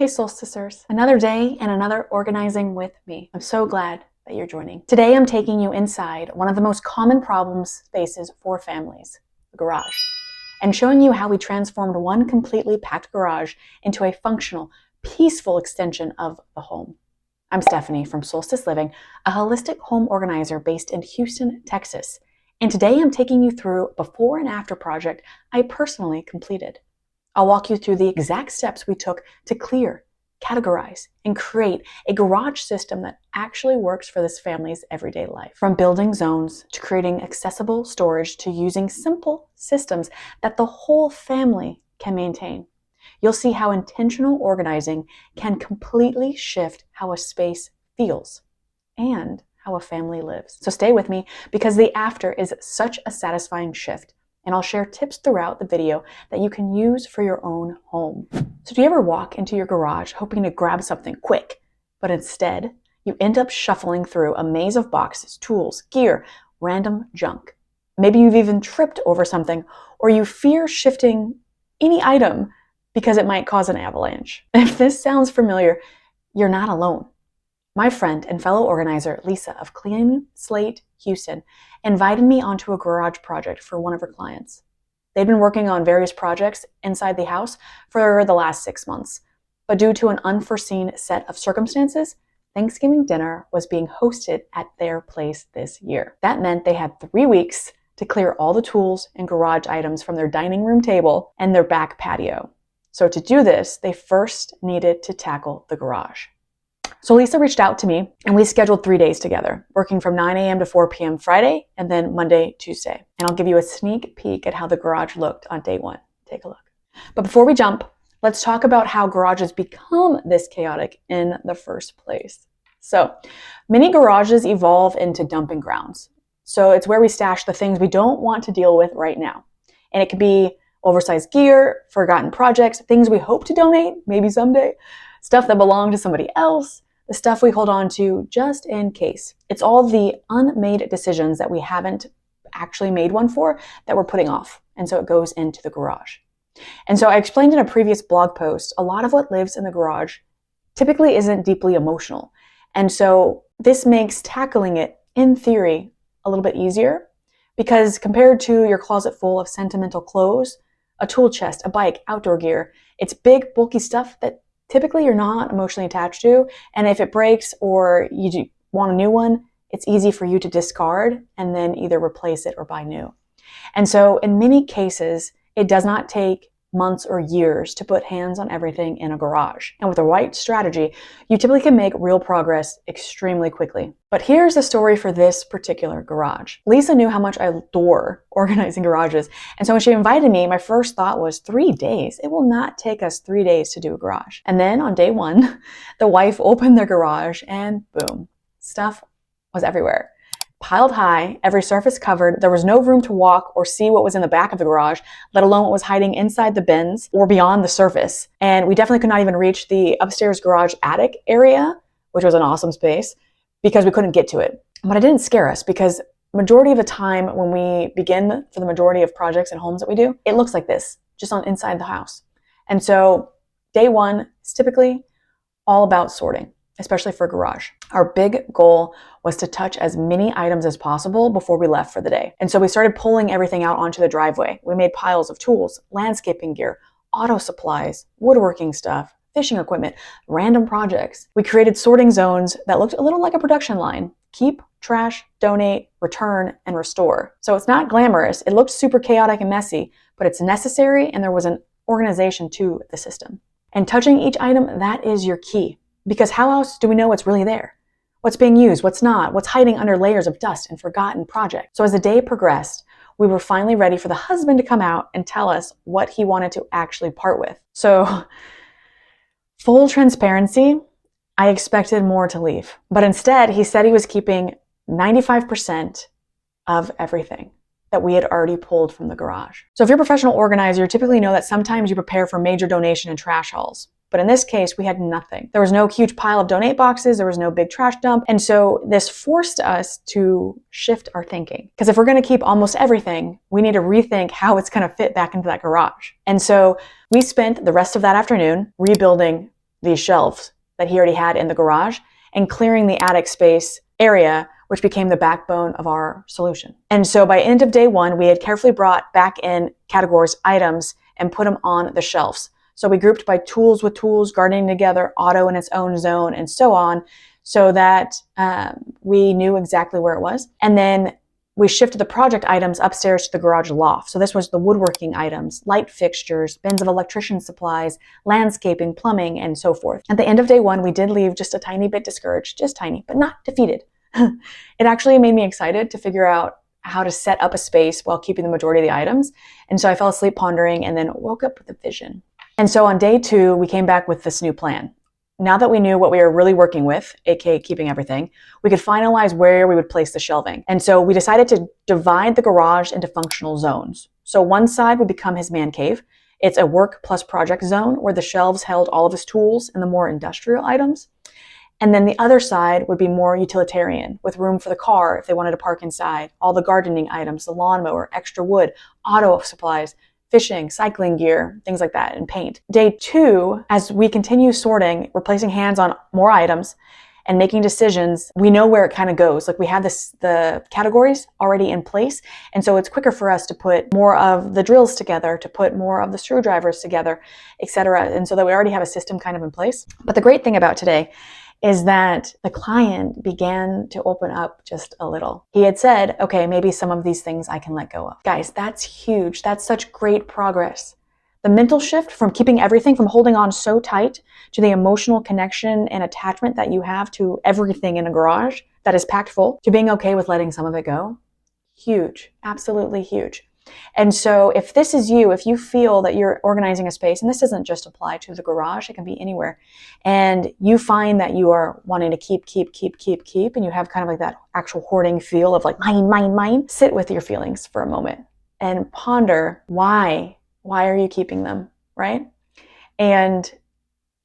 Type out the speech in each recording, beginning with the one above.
Hey Soulsticers, another day and another organizing with me. I'm so glad that you're joining. Today I'm taking you inside one of the most common problem spaces for families, the garage, and showing you how we transformed one completely packed garage into a functional, peaceful extension of the home. I'm Stephanie from Soulstice Living, a holistic home organizer based in Houston, Texas. And today I'm taking you through a before and after project I personally completed. I'll walk you through the exact steps we took to clear, categorize, and create a garage system that actually works for this family's everyday life. From building zones to creating accessible storage to using simple systems that the whole family can maintain. You'll see how intentional organizing can completely shift how a space feels and how a family lives. So stay with me because the after is such a satisfying shift. And I'll share tips throughout the video that you can use for your own home. So do you ever walk into your garage hoping to grab something quick, but instead you end up shuffling through a maze of boxes, tools, gear, random junk? Maybe you've even tripped over something, or you fear shifting any item because it might cause an avalanche. If this sounds familiar, you're not alone. My friend and fellow organizer, Lisa of Clean Slate Houston, invited me onto a garage project for one of her clients. They'd been working on various projects inside the house for the last 6 months, but due to an unforeseen set of circumstances, Thanksgiving dinner was being hosted at their place this year. That meant they had 3 weeks to clear all the tools and garage items from their dining room table and their back patio. So to do this, they first needed to tackle the garage. So Lisa reached out to me and we scheduled 3 days together, working from 9 a.m. to 4 p.m. Friday and then Monday, Tuesday. And I'll give you a sneak peek at how the garage looked on day one. Take a look. But before we jump, let's talk about how garages become this chaotic in the first place. So many garages evolve into dumping grounds. So it's where we stash the things we don't want to deal with right now. And it could be oversized gear, forgotten projects, things we hope to donate, maybe someday, stuff that belonged to somebody else, the stuff we hold on to just in case. It's all the unmade decisions that we haven't actually made one for that we're putting off. And so it goes into the garage. And so I explained in a previous blog post, a lot of what lives in the garage typically isn't deeply emotional. And so this makes tackling it, in theory, a little bit easier because compared to your closet full of sentimental clothes, a tool chest, a bike, outdoor gear, it's big, bulky stuff that typically you're not emotionally attached to, and if it breaks or you want a new one, it's easy for you to discard and then either replace it or buy new. And so in many cases, it does not take months or years to put hands on everything in a garage. And with the right strategy, you typically can make real progress extremely quickly. But here's the story for this particular garage. Lisa knew how much I adore organizing garages. And so when she invited me, my first thought was 3 days. It will not take us 3 days to do a garage. And then on day one, the wife opened their garage and boom, stuff was everywhere. Piled high, every surface covered, there was no room to walk or see what was in the back of the garage, let alone what was hiding inside the bins or beyond the surface. And we definitely could not even reach the upstairs garage attic area, which was an awesome space, because we couldn't get to it. But it didn't scare us because majority of the time when we begin for the majority of projects and homes that we do, it looks like this, just on inside the house. And so day one is typically all about sorting, especially for garage. Our big goal was to touch as many items as possible before we left for the day. And so we started pulling everything out onto the driveway. We made piles of tools, landscaping gear, auto supplies, woodworking stuff, fishing equipment, random projects. We created sorting zones that looked a little like a production line. Keep, trash, donate, return, and restore. So it's not glamorous. It looked super chaotic and messy, but it's necessary and there was an organization to the system. And touching each item, that is your key. Because how else do we know what's really there? What's being used, what's not, what's hiding under layers of dust and forgotten projects. So as the day progressed, we were finally ready for the husband to come out and tell us what he wanted to actually part with. So full transparency, I expected more to leave. But instead, he said he was keeping 95% of everything that we had already pulled from the garage. So if you're a professional organizer, you typically know that sometimes you prepare for major donation and trash hauls. But in this case, we had nothing. There was no huge pile of donate boxes. There was no big trash dump. And so this forced us to shift our thinking. Because if we're going to keep almost everything, we need to rethink how it's going to fit back into that garage. And so we spent the rest of that afternoon rebuilding these shelves that he already had in the garage and clearing the attic space area, which became the backbone of our solution. And so by end of day one, we had carefully brought back in categories, items, and put them on the shelves. So we grouped by tools with tools, gardening together, auto in its own zone, and so on, so that we knew exactly where it was. And then we shifted the project items upstairs to the garage loft. So this was the woodworking items, light fixtures, bins of electrician supplies, landscaping, plumbing, and so forth. At the end of day one, we did leave just a tiny bit discouraged, just tiny, but not defeated. It actually made me excited to figure out how to set up a space while keeping the majority of the items. And so I fell asleep pondering and then woke up with a vision. And so on day two, we came back with this new plan. Now that we knew what we were really working with, aka keeping everything, we could finalize where we would place the shelving. And so we decided to divide the garage into functional zones. So one side would become his man cave. It's a work plus project zone where the shelves held all of his tools and the more industrial items. And then the other side would be more utilitarian, with room for the car if they wanted to park inside, all the gardening items, the lawnmower, extra wood, auto supplies, fishing, cycling gear, things like that, and paint. Day two, as we continue sorting, we're placing hands on more items and making decisions, we know where it kind of goes. Like we have the categories already in place. And so it's quicker for us to put more of the drills together, to put more of the screwdrivers together, etc. And so that we already have a system kind of in place. But the great thing about today is that the client began to open up just a little. He had said, okay, maybe some of these things I can let go of. Guys, that's huge. That's such great progress. The mental shift from keeping everything, from holding on so tight, to the emotional connection and attachment that you have to everything in a garage that is packed full, to being okay with letting some of it go. Huge, absolutely huge. And so if this is you, if you feel that you're organizing a space, and this doesn't just apply to the garage, it can be anywhere, and you find that you are wanting to keep, and you have kind of like that actual hoarding feel of like mine, sit with your feelings for a moment and ponder why are you keeping them, right? And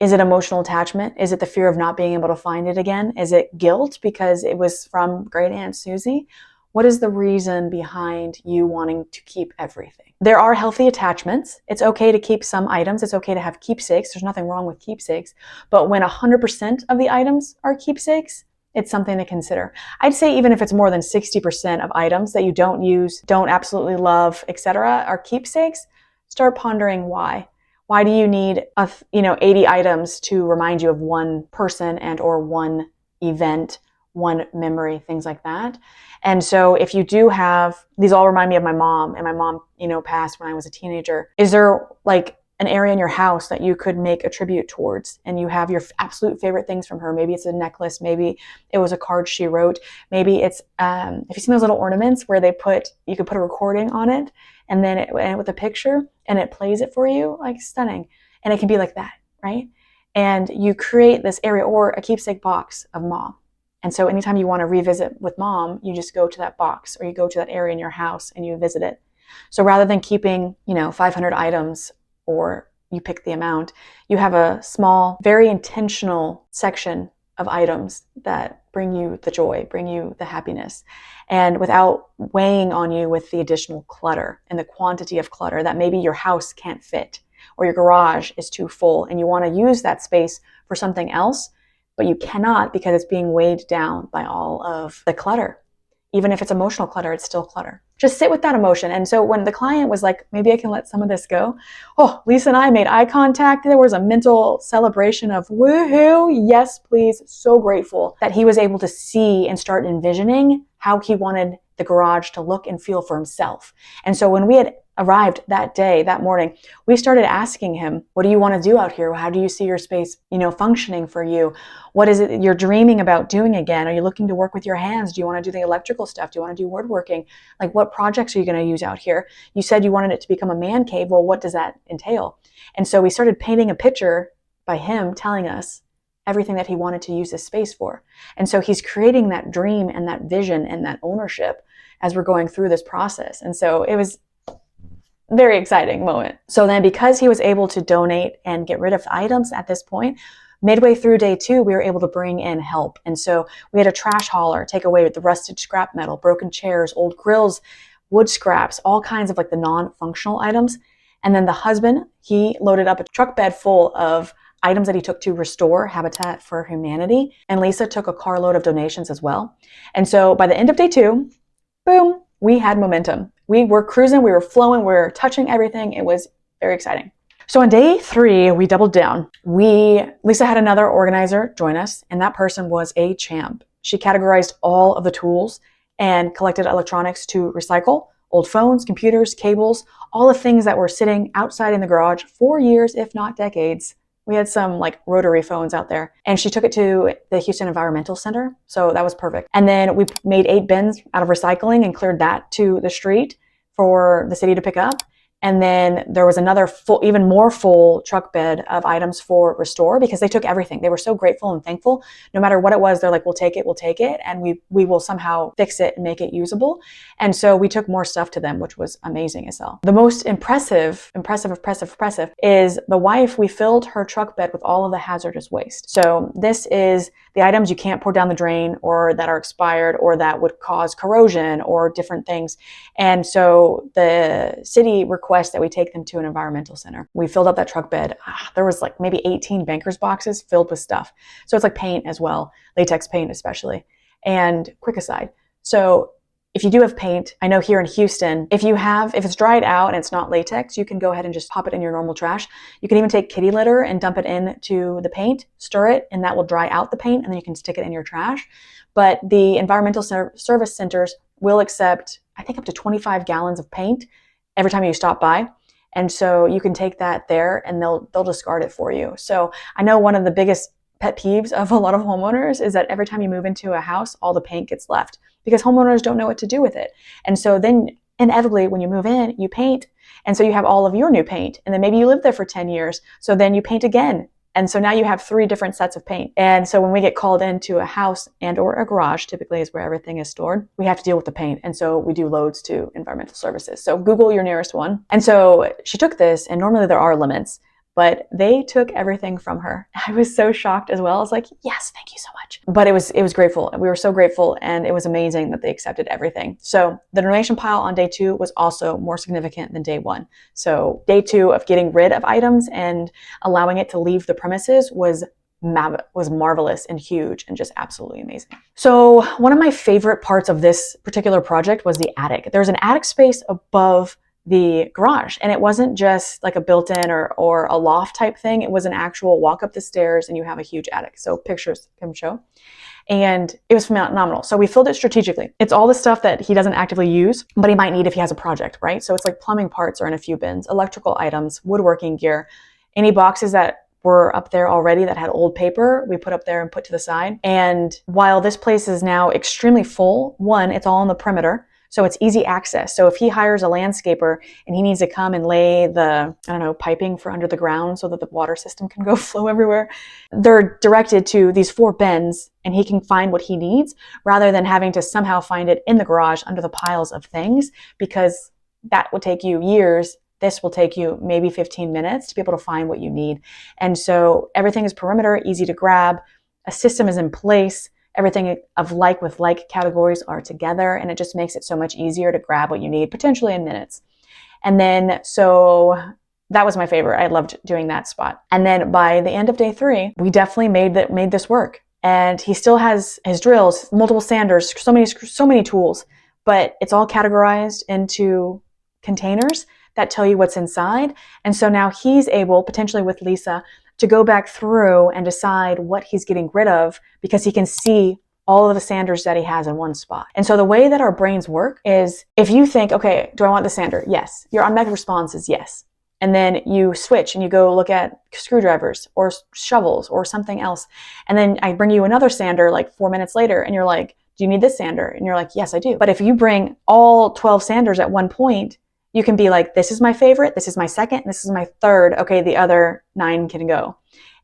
is it emotional attachment? Is it the fear of not being able to find it again? Is it guilt because it was from great Aunt Susie? What is the reason behind you wanting to keep everything? There are healthy attachments. It's okay to keep some items. It's okay to have keepsakes. There's nothing wrong with keepsakes. But when 100% of the items are keepsakes, it's something to consider. I'd say even if it's more than 60% of items that you don't use, don't absolutely love, etc., are keepsakes, start pondering why. Why do you need 80 items to remind you of one person and or one event, one memory, things like that? And so if you do have, these all remind me of my mom, and my mom, passed when I was a teenager. Is there like an area in your house that you could make a tribute towards, and you have your absolute favorite things from her? Maybe it's a necklace, maybe it was a card she wrote, maybe it's, if you've seen those little ornaments where you could put a recording on it, and then with a picture, and it plays it for you, like stunning. And it can be like that, right? And you create this area, or a keepsake box of mom. And so anytime you want to revisit with mom, you just go to that box, or you go to that area in your house and you visit it. So rather than keeping, 500 items, or you pick the amount, you have a small, very intentional section of items that bring you the joy, bring you the happiness, and without weighing on you with the additional clutter and the quantity of clutter that maybe your house can't fit, or your garage is too full and you want to use that space for something else, but you cannot because it's being weighed down by all of the clutter. Even if it's emotional clutter, it's still clutter. Just sit with that emotion. And so when the client was like, maybe I can let some of this go, Lisa and I made eye contact. There was a mental celebration of woohoo, yes, please. So grateful that he was able to see and start envisioning how he wanted the garage to look and feel for himself. And so when we had arrived that morning, we started asking him, what do you want to do out here? How do you see your space, functioning for you? What is it you're dreaming about doing again? Are you looking to work with your hands? Do you want to do the electrical stuff? Do you want to do woodworking? Like, what projects are you going to use out here? You said you wanted it to become a man cave. Well, what does that entail? And so we started painting a picture by him telling us everything that he wanted to use this space for. And so he's creating that dream and that vision and that ownership as we're going through this process. And so it was very exciting moment. So then because he was able to donate and get rid of items at this point, midway through day two, we were able to bring in help. And so we had a trash hauler take away the rusted scrap metal, broken chairs, old grills, wood scraps, all kinds of like the non-functional items. And then the husband, he loaded up a truck bed full of items that he took to restore Habitat for Humanity. And Lisa took a carload of donations as well. And so by the end of day 2, boom, we had momentum. We were cruising, we were flowing, we were touching everything. It was very exciting. So on day 3, we doubled down. Lisa had another organizer join us, and that person was a champ. She categorized all of the tools and collected electronics to recycle, old phones, computers, cables, all the things that were sitting outside in the garage for years, if not decades. We had some like rotary phones out there, and she took it to the Houston Environmental Center. So that was perfect. And then we made 8 bins out of recycling and cleared that to the street for the city to pick up. And then there was another full, even more full truck bed of items for restore, because they took everything. They were so grateful and thankful. No matter what it was, they're like, we'll take it. And we will somehow fix it and make it usable. And so we took more stuff to them, which was amazing as hell. The most impressive is the wife. We filled her truck bed with all of the hazardous waste. So this is the items you can't pour down the drain, or that are expired, or that would cause corrosion or different things. And so the city requests that we take them to an environmental center. We filled up that truck bed. There was like maybe 18 banker's boxes filled with stuff. So it's like paint as well, latex paint especially. And quick aside, so if you do have paint, I know here in Houston, if it's dried out and it's not latex, you can go ahead and just pop it in your normal trash. You can even take kitty litter and dump it into the paint, stir it, and that will dry out the paint, and then you can stick it in your trash. But the environmental service centers will accept, I think, up to 25 gallons of paint every time you stop by. And so you can take that there and they'll discard it for you. So I know one of the biggest pet peeves of a lot of homeowners is that every time you move into a house, all the paint gets left because homeowners don't know what to do with it. And so then inevitably when you move in, you paint. And so you have all of your new paint. And then maybe you live there for 10 years. So then you paint again. And so now you have 3 different sets of paint. And so when we get called into a house and or a garage, typically is where everything is stored, we have to deal with the paint. And so we do loads to environmental services. So Google your nearest one. And so she took this, and normally there are limits, but they took everything from her. I was so shocked as well. I was like, yes, thank you so much. But it was grateful. We were so grateful, and it was amazing that they accepted everything. So the donation pile on day 2 was also more significant than day 1. So day 2 of getting rid of items and allowing it to leave the premises was marvelous and huge and just absolutely amazing. So one of my favorite parts of this particular project was the attic. There's an attic space above the garage, and it wasn't just like a built-in or a loft type thing. It was an actual walk up the stairs and you have a huge attic. So pictures can show. And it was phenomenal. So we filled it strategically. It's all the stuff that he doesn't actively use, but he might need if he has a project, right? So it's like plumbing parts are in a few bins, electrical items, woodworking gear, any boxes that were up there already that had old paper, we put up there and put to the side. And while this place is now extremely full, one, it's all on the perimeter. So it's easy access. So if he hires a landscaper and he needs to come and lay the, piping for under the ground so that the water system can go flow everywhere, they're directed to these 4 bins and he can find what he needs rather than having to somehow find it in the garage under the piles of things, because that would take you years. This will take you maybe 15 minutes to be able to find what you need. And so everything is perimeter, easy to grab. A system is in place. Everything of like with like categories are together, and it just makes it so much easier to grab what you need, potentially in minutes. And then, so that was my favorite. I loved doing that spot. And then by the end of day 3, we definitely made this work. And he still has his drills, multiple sanders, so many tools, but it's all categorized into containers that tell you what's inside. And so now he's able, potentially with Lisa, to go back through and decide what he's getting rid of, because he can see all of the sanders that he has in one spot. And so the way that our brains work is, if you think, okay, do I want the sander? Yes. Your automatic response is yes. And then you switch and you go look at screwdrivers or shovels or something else. And then I bring you another sander like 4 minutes later and you're like, do you need this sander? And you're like, yes, I do. But if you bring all 12 sanders at one point, you can be like, this is my favorite, this is my second, this is my third. Okay, the other 9 can go.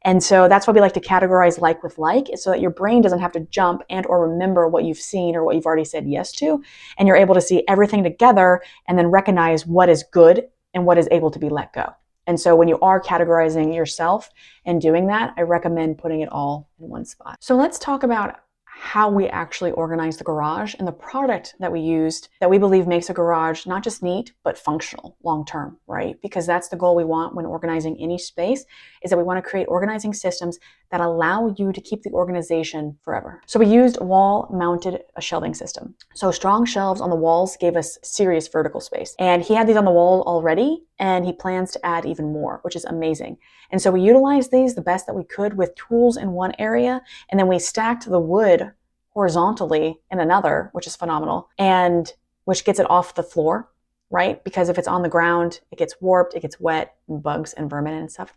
And so that's why we like to categorize like with like, so that your brain doesn't have to jump and or remember what you've seen or what you've already said yes to. And you're able to see everything together and then recognize what is good and what is able to be let go. And so when you are categorizing yourself and doing that, I recommend putting it all in one spot. So let's talk about how we actually organize the garage and the product that we used that we believe makes a garage not just neat, but functional long term, right? Because that's the goal we want when organizing any space, is that we want to create organizing systems that allow you to keep the organization forever. So we used wall-mounted shelving system. So strong shelves on the walls gave us serious vertical space. And he had these on the wall already, and he plans to add even more, which is amazing. And so we utilized these the best that we could with tools in one area, and then we stacked the wood horizontally in another, which is phenomenal, and which gets it off the floor, right? Because if it's on the ground, it gets warped, it gets wet, and bugs and vermin and stuff.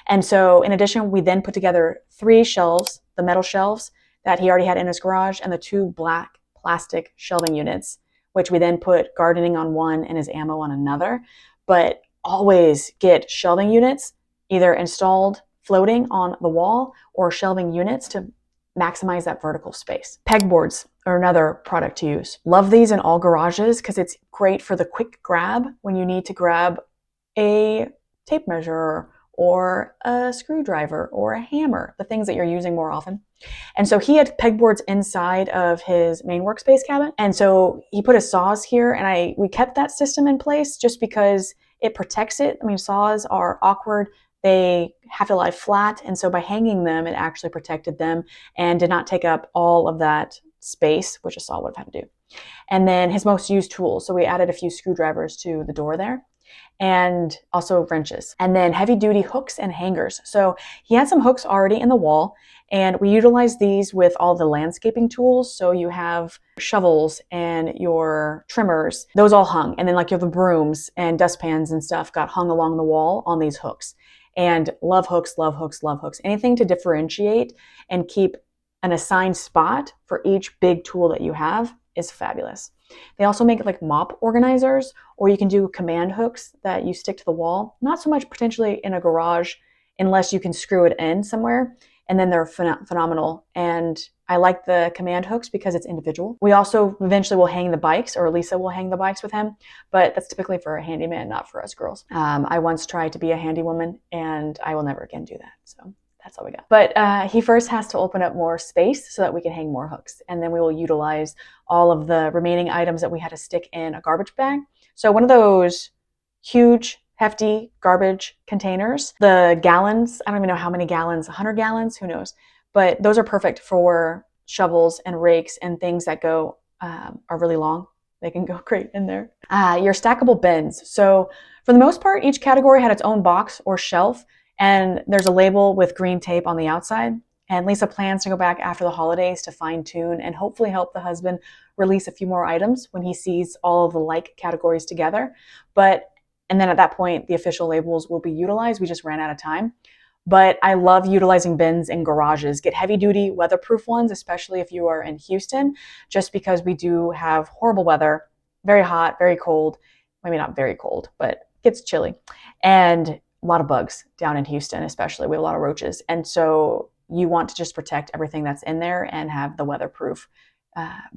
And so in addition, we then put together 3 shelves, the metal shelves that he already had in his garage, and the 2 black plastic shelving units, which we then put gardening on one and his ammo on another. But always get shelving units either installed floating on the wall or shelving units to maximize that vertical space. Pegboards are another product to use. Love these in all garages because it's great for the quick grab when you need to grab a tape measure or a screwdriver or a hammer, the things that you're using more often. And so he had pegboards inside of his main workspace cabinet. And so he put his saws here, and we kept that system in place just because it protects it. I mean, saws are awkward. They have to lie flat. And so by hanging them, it actually protected them and did not take up all of that space, which a saw would have had to do. And then his most used tools. So we added a few screwdrivers to the door there, and also wrenches, and then heavy duty hooks and hangers. So he had some hooks already in the wall, and we utilized these with all the landscaping tools. So you have shovels and your trimmers, those all hung. And then like you have the brooms and dustpans and stuff got hung along the wall on these hooks. And love hooks, love hooks, love hooks. Anything to differentiate and keep an assigned spot for each big tool that you have is fabulous. They also make like mop organizers, or you can do command hooks that you stick to the wall. Not so much potentially in a garage unless you can screw it in somewhere, and then they're phenomenal. And I like the command hooks because it's individual. We also eventually will hang the bikes, or Lisa will hang the bikes with him, but that's typically for a handyman, not for us girls. I once tried to be a handy woman, and I will never again do that. So that's all we got. But he first has to open up more space so that we can hang more hooks. And then we will utilize all of the remaining items that we had to stick in a garbage bag. So one of those huge, hefty garbage containers, the gallons, I don't even know how many gallons, 100 gallons, who knows? But those are perfect for shovels and rakes and things that go are really long. They can go great in there. Your stackable bins. So for the most part, each category had its own box or shelf, and there's a label with green tape on the outside. And Lisa plans to go back after the holidays to fine tune and hopefully help the husband release a few more items when he sees all of the like categories together. And then at that point, the official labels will be utilized. We just ran out of time. But I love utilizing bins in garages. Get heavy duty, weatherproof ones, especially if you are in Houston, just because we do have horrible weather, very hot, very cold. Maybe not very cold, but it gets chilly. And a lot of bugs down in Houston, especially. We have a lot of roaches. And so you want to just protect everything that's in there and have the weatherproof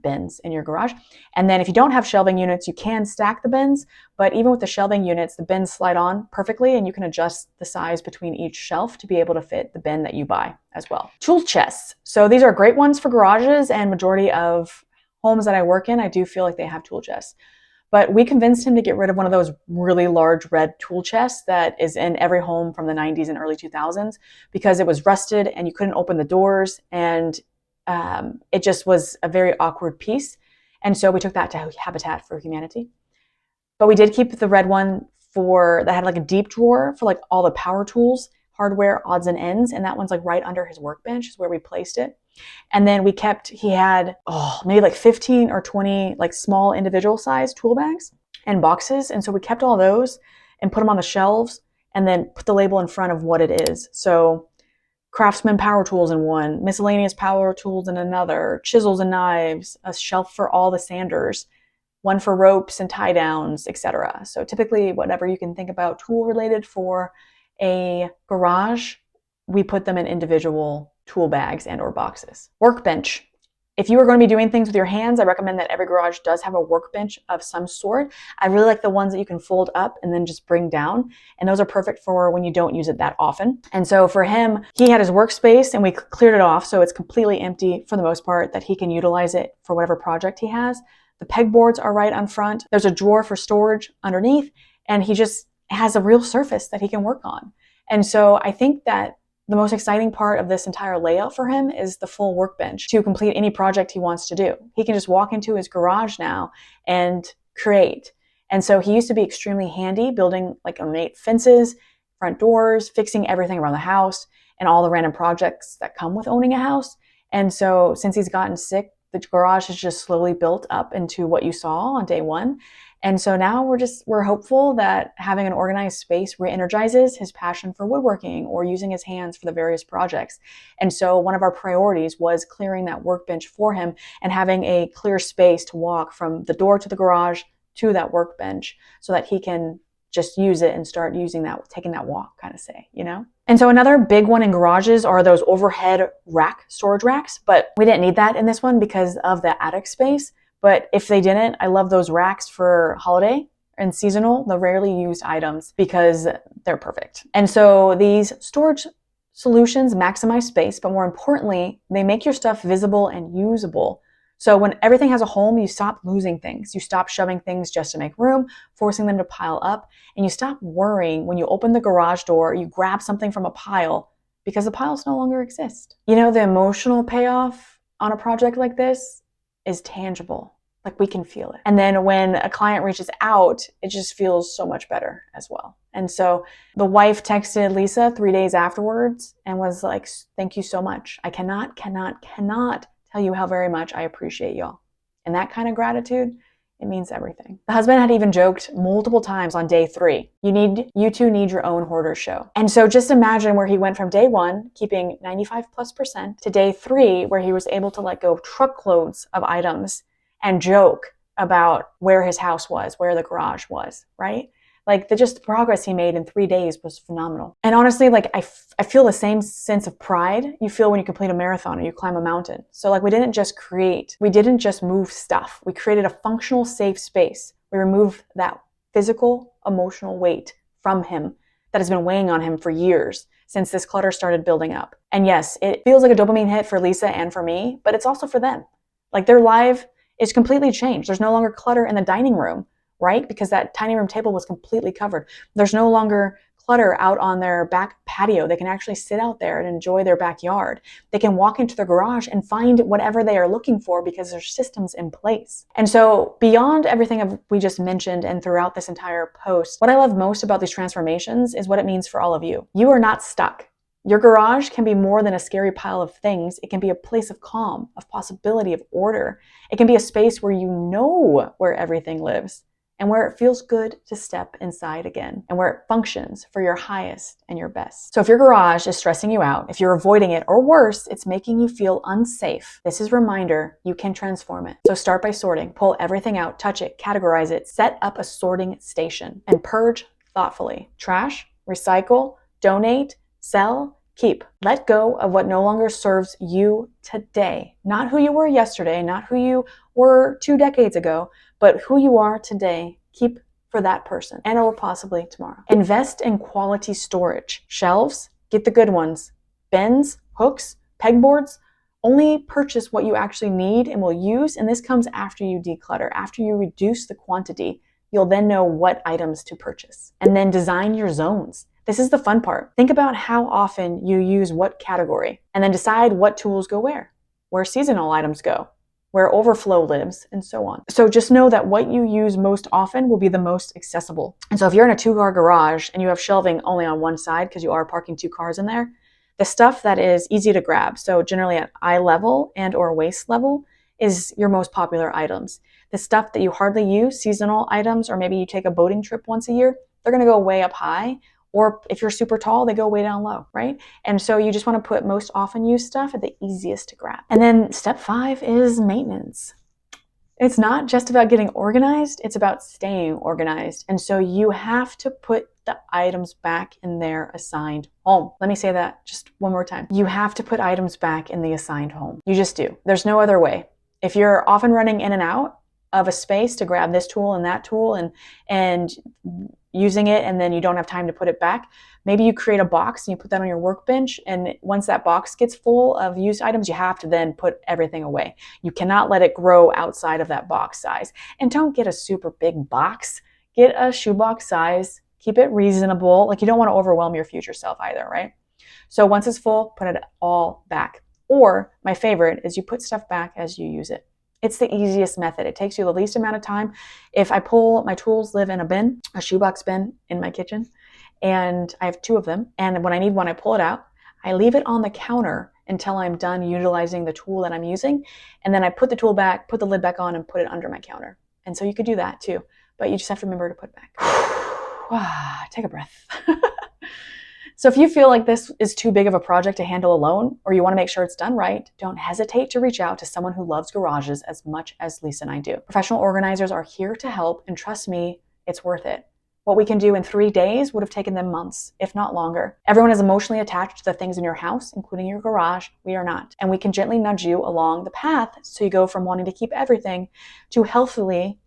bins in your garage. And then if you don't have shelving units, you can stack the bins, but even with the shelving units, the bins slide on perfectly, and you can adjust the size between each shelf to be able to fit the bin that you buy as well. Tool chests. So these are great ones for garages, and majority of homes that I work in, I do feel like they have tool chests. But we convinced him to get rid of one of those really large red tool chests that is in every home from the 90s and early 2000s because it was rusted and you couldn't open the doors, and it just was a very awkward piece. And so we took that to Habitat for Humanity. But we did keep the red one that had like a deep drawer for like all the power tools, hardware, odds and ends. And that one's like right under his workbench is where we placed it. And then he had maybe like 15 or 20 like small individual size tool bags and boxes. And so we kept all those and put them on the shelves and then put the label in front of what it is. So Craftsman power tools in one, miscellaneous power tools in another, chisels and knives, a shelf for all the sanders, one for ropes and tie downs, etc. So typically whatever you can think about tool related for a garage, we put them in individual tool bags and or boxes. Workbench. If you are going to be doing things with your hands, I recommend that every garage does have a workbench of some sort. I really like the ones that you can fold up and then just bring down. And those are perfect for when you don't use it that often. And so for him, he had his workspace and we cleared it off so it's completely empty for the most part, that he can utilize it for whatever project he has. The pegboards are right on front. There's a drawer for storage underneath, and he just has a real surface that he can work on. And so I think that the most exciting part of this entire layout for him is the full workbench to complete any project he wants to do. He can just walk into his garage now and create. And so he used to be extremely handy building like ornate fences, front doors, fixing everything around the house, and all the random projects that come with owning a house. And so since he's gotten sick, the garage has just slowly built up into what you saw on day one. And so now we're hopeful that having an organized space re-energizes his passion for woodworking or using his hands for the various projects. And so one of our priorities was clearing that workbench for him and having a clear space to walk from the door to the garage to that workbench so that he can just use it and start using that, taking that walk, kind of say, you know? And so another big one in garages are those overhead storage racks, but we didn't need that in this one because of the attic space. But if they didn't, I love those racks for holiday and seasonal, the rarely used items, because they're perfect. And so these storage solutions maximize space, but more importantly, they make your stuff visible and usable. So when everything has a home, you stop losing things. You stop shoving things just to make room, forcing them to pile up, and you stop worrying when you open the garage door, you grab something from a pile because the piles no longer exist. You know, the emotional payoff on a project like this is tangible. Like we can feel it. And then when a client reaches out, it just feels so much better as well. And so the wife texted Lisa 3 days afterwards and was like, thank you so much. I cannot tell you how very much I appreciate y'all. And that kind of gratitude, it means everything. The husband had even joked multiple times on day 3, you two need your own hoarder show. And so just imagine where he went from day 1, keeping 95+%, to day 3, where he was able to let go of truckloads of items and joke about where his house was, where the garage was, right? Like the progress he made in 3 days was phenomenal. And honestly, like I feel the same sense of pride you feel when you complete a marathon or you climb a mountain. So like we didn't just move stuff. We created a functional, safe space. We removed that physical, emotional weight from him that has been weighing on him for years since this clutter started building up. And yes, it feels like a dopamine hit for Lisa and for me, but it's also for them. Like their life is completely changed. There's no longer clutter in the dining room, right? Because that tiny room table was completely covered. There's no longer clutter out on their back patio. They can actually sit out there and enjoy their backyard. They can walk into their garage and find whatever they are looking for because there's systems in place. And so beyond everything we just mentioned and throughout this entire post, what I love most about these transformations is what it means for all of you. You are not stuck. Your garage can be more than a scary pile of things. It can be a place of calm, of possibility, of order. It can be a space where you know where everything lives and where it feels good to step inside again and where it functions for your highest and your best. So if your garage is stressing you out, if you're avoiding it, or worse, it's making you feel unsafe, this is a reminder you can transform it. So start by sorting. Pull everything out, touch it, categorize it, set up a sorting station, and purge thoughtfully. Trash, recycle, donate, sell, keep. Let go of what no longer serves you today. Not who you were yesterday, not who you were 2 decades ago, but who you are today. Keep for that person and or possibly tomorrow. Invest in quality storage. Shelves, get the good ones. Bins, hooks, pegboards. Only purchase what you actually need and will use, and this comes after you declutter, after you reduce the quantity. You'll then know what items to purchase. And then design your zones. This is the fun part. Think about how often you use what category, and then decide what tools go where seasonal items go, where overflow lives, and so on. So just know that what you use most often will be the most accessible. And so if you're in a 2-car garage and you have shelving only on one side because you are parking 2 cars in there, the stuff that is easy to grab, so generally at eye level and or waist level, is your most popular items. The stuff that you hardly use, seasonal items, or maybe you take a boating trip once a year, they're gonna go way up high. Or if you're super tall, they go way down low, right? And so you just want to put most often used stuff at the easiest to grab. And then step 5 is maintenance. It's not just about getting organized, it's about staying organized. And so you have to put the items back in their assigned home. Let me say that just one more time. You have to put items back in the assigned home. You just do. There's no other way. If you're often running in and out of a space to grab this tool and that tool and using it, and then you don't have time to put it back, maybe you create a box and you put that on your workbench, and once that box gets full of used items, you have to then put everything away. You cannot let it grow outside of that box size. And don't get a super big box. Get a shoebox size. Keep it reasonable. Like, you don't want to overwhelm your future self either, right? So once it's full, put it all back. Or my favorite is you put stuff back as you use it. It's the easiest method. It takes you the least amount of time. If I pull, my tools live in a bin, a shoebox bin in my kitchen, and I have 2 of them. And when I need one, I pull it out. I leave it on the counter until I'm done utilizing the tool that I'm using. And then I put the tool back, put the lid back on, and put it under my counter. And so you could do that too, but you just have to remember to put it back. Take a breath. So if you feel like this is too big of a project to handle alone, or you want to make sure it's done right, don't hesitate to reach out to someone who loves garages as much as Lisa and I do. Professional organizers are here to help, and trust me, it's worth it. What we can do in 3 days would have taken them months, if not longer. Everyone is emotionally attached to the things in your house, including your garage. We are not. And we can gently nudge you along the path so you go from wanting to keep everything to healthily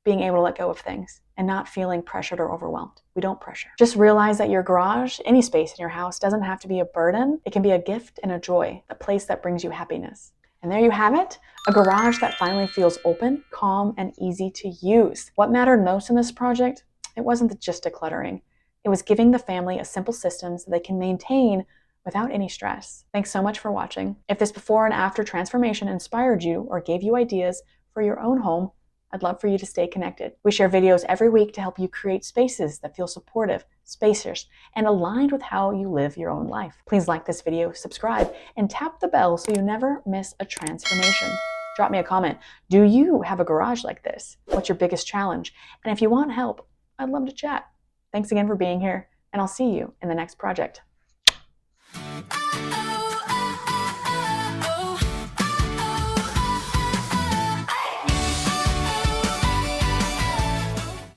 being able to let go of things and not feeling pressured or overwhelmed. We don't pressure. Just realize that your garage, any space in your house, doesn't have to be a burden. It can be a gift and a joy, a place that brings you happiness. And there you have it, a garage that finally feels open, calm, and easy to use. What mattered most in this project? It wasn't just decluttering. It was giving the family a simple system so they can maintain without any stress. Thanks so much for watching. If this before and after transformation inspired you or gave you ideas for your own home, I'd love for you to stay connected. We share videos every week to help you create spaces that feel supportive, spacious, and aligned with how you live your own life. Please like this video, subscribe, and tap the bell so you never miss a transformation. Drop me a comment. Do you have a garage like this? What's your biggest challenge? And if you want help, I'd love to chat. Thanks again for being here, and I'll see you in the next project.